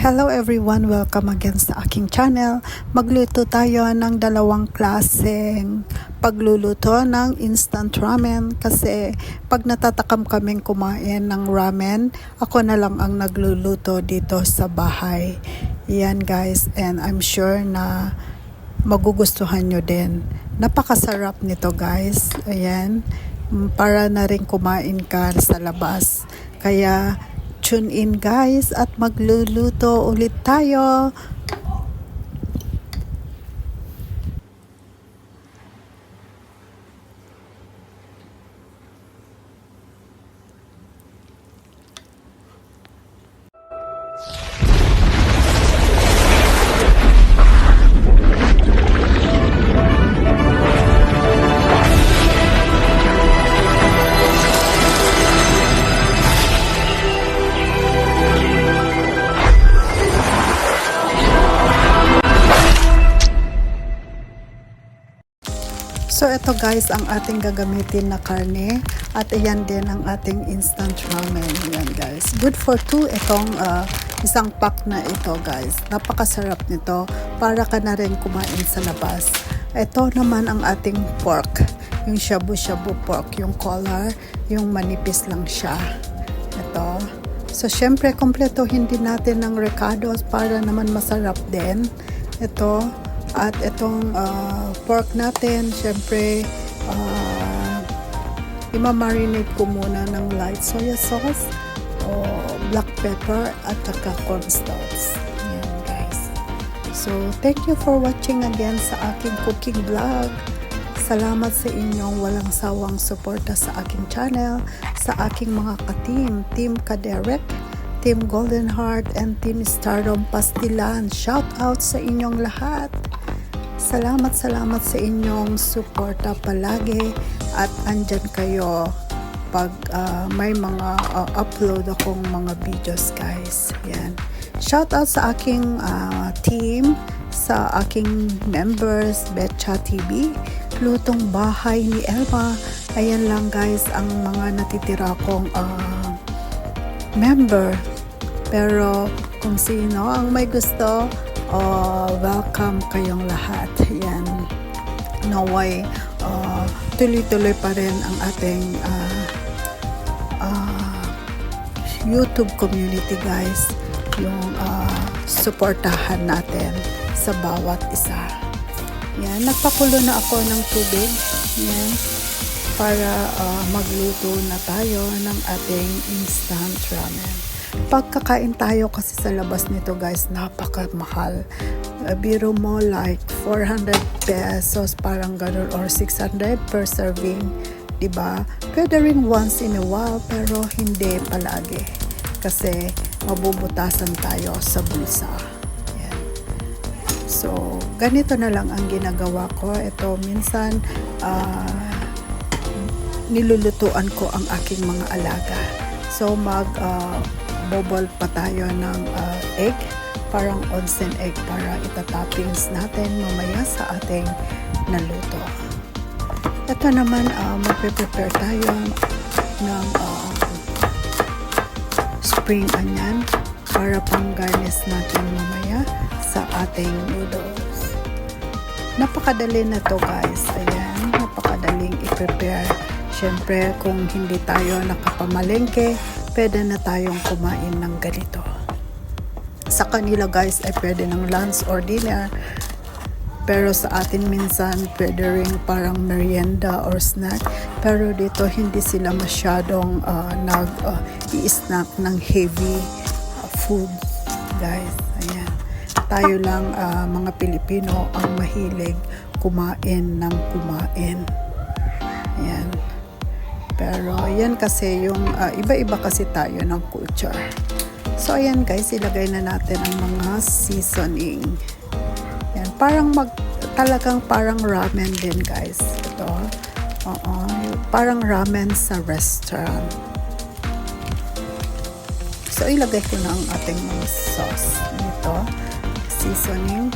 Hello everyone! Welcome again sa aking channel. Magluto tayo ng dalawang klaseng pagluluto ng instant ramen kasi pag natatakam kaming kumain ng ramen, ako na lang ang nagluluto dito sa bahay. Yan guys, and I'm sure na magugustuhan nyo din. Napakasarap nito guys. Ayan, para na rin kumain ka sa labas. Kaya tune in guys at magluluto ulit tayo. So ito guys ang ating gagamitin na karne at ayan din ang ating instant ramen. Ayan guys. Good for 2 itong isang pack na ito guys. Napakasarap nito para ka na rin kumain sa labas. Ito naman ang ating pork. Yung shabu-shabu pork. Yung collar. Yung manipis lang siya. Ito. So syempre kompletuhin din natin ng recados para naman masarap din. Ito. At itong pork natin, syempre, imamarinate ko muna ng light soya sauce o black pepper at saka cornstarch. Ayan guys. So, thank you for watching again sa aking cooking vlog. Salamat sa inyong walang sawang suporta sa aking channel, sa aking mga ka-team, Team Kaderek, Team Golden Heart, and Team Stardom Pastilan. Shout out sa inyong lahat. Salamat sa inyong suporta palagi at andyan kayo pag may mga upload akong mga videos guys. Yan. Shout out sa aking team, sa aking members, Betcha TV, Lutong Bahay ni Elma. Ayan lang guys ang mga natitira kong member. Pero kung sino ang may gusto, welcome kayong lahat. Yan. Naway tuloy-tuloy pa rin ang ating YouTube community guys. Yung suportahan natin sa bawat isa. Yan. Nagpakulo na ako ng tubig. Yan. Para magluto na tayo ng ating instant ramen. Pagkakain tayo kasi sa labas nito guys, napakamahal. Biro mo like 400 pesos parang ganun or 600 per serving, diba? Pwede rin once in a while pero hindi palagi kasi mabubutasan tayo sa bulsa. Yan. So, ganito na lang ang ginagawa ko. Ito minsan nilulutuan ko ang aking mga alaga. So, bobol pa tayo ng egg, parang onsen egg para itatoppings natin mamaya sa ating naluto. Ito naman, magpe-prepare tayo ng spring onion para pang-garnish natin mamaya sa ating noodles. Napakadali na to guys. Ayan, napakadaling i-prepare. Siyempre, kung hindi tayo nakapamalengke, pwede na tayong kumain ng ganito. Sa kanila guys ay pwede ng lunch or dinner. Pero sa atin minsan pwede rin parang merienda or snack. Pero dito hindi sila masyadong nag-i-snack ng heavy food guys. Ayan. Tayo lang mga Pilipino ang mahilig kumain ng kumain. Ayan. Pero yan kasi yung iba-iba kasi tayo ng culture. So ayan guys, ilagay na natin ang mga seasoning. Yan, talagang parang ramen din guys. Ito. Parang ramen sa restaurant. So ilagay ko na ang ating mga sauce. Ito, seasoning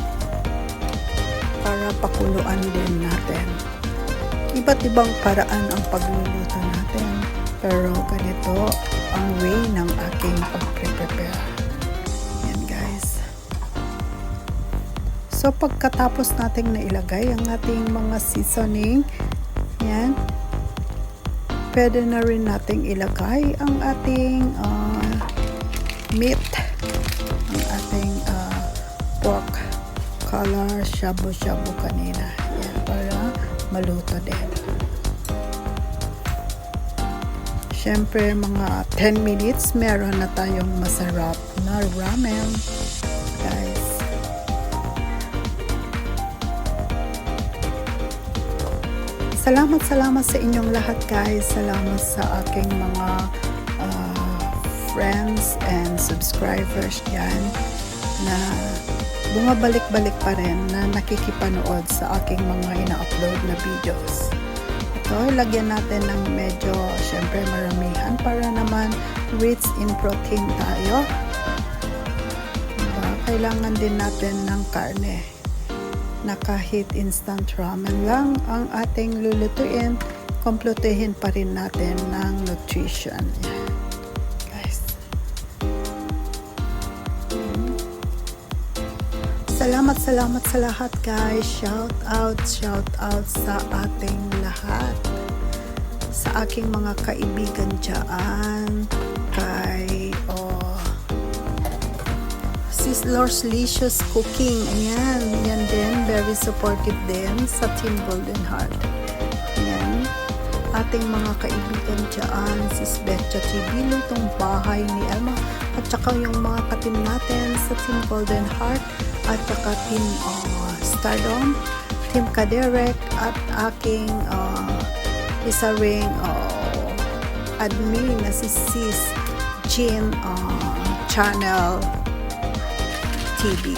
para pakuluan din natin. Iba't ibang paraan ang pagluluto natin. Pero ganito ang way ng aking pag-prepare. Yan guys. So pagkatapos nating nailagay ang ating mga seasoning, yan, pwede na rin nating ilagay ang ating meat, ang ating pork color shabu-shabu kanina. Yan, para maluto din. Siyempre, mga 10 minutes, meron na tayong masarap na ramen, guys. Salamat sa inyong lahat, guys. Salamat sa aking mga friends and subscribers dyan na bumabalik-balik pa rin na nakikipanood sa aking mga ina-upload na videos. So, lagyan natin ng medyo, syempre, maramihan para naman rich in protein tayo. Diba? Kailangan din natin ng karne na kahit instant ramen lang ang ating lulutuin, kompletuhin pa rin natin ng nutrition. Yan. Guys. Salamat sa lahat, guys. Shout out sa ating lahat. Sa aking mga kaibigan dyan. Kay Sis Lorslicious Cooking. Ayan. Yan din. Very supportive din sa Team Golden Heart. Ayan. Ating mga kaibigan dyan. Sis Betcha TV. Lutong Bahay ni Elma. At saka yung mga katim natin sa Team Golden Heart. At saka Team Stardom, Team Kaderek, at aking isa ring admin na si Sis Jean Channel TV.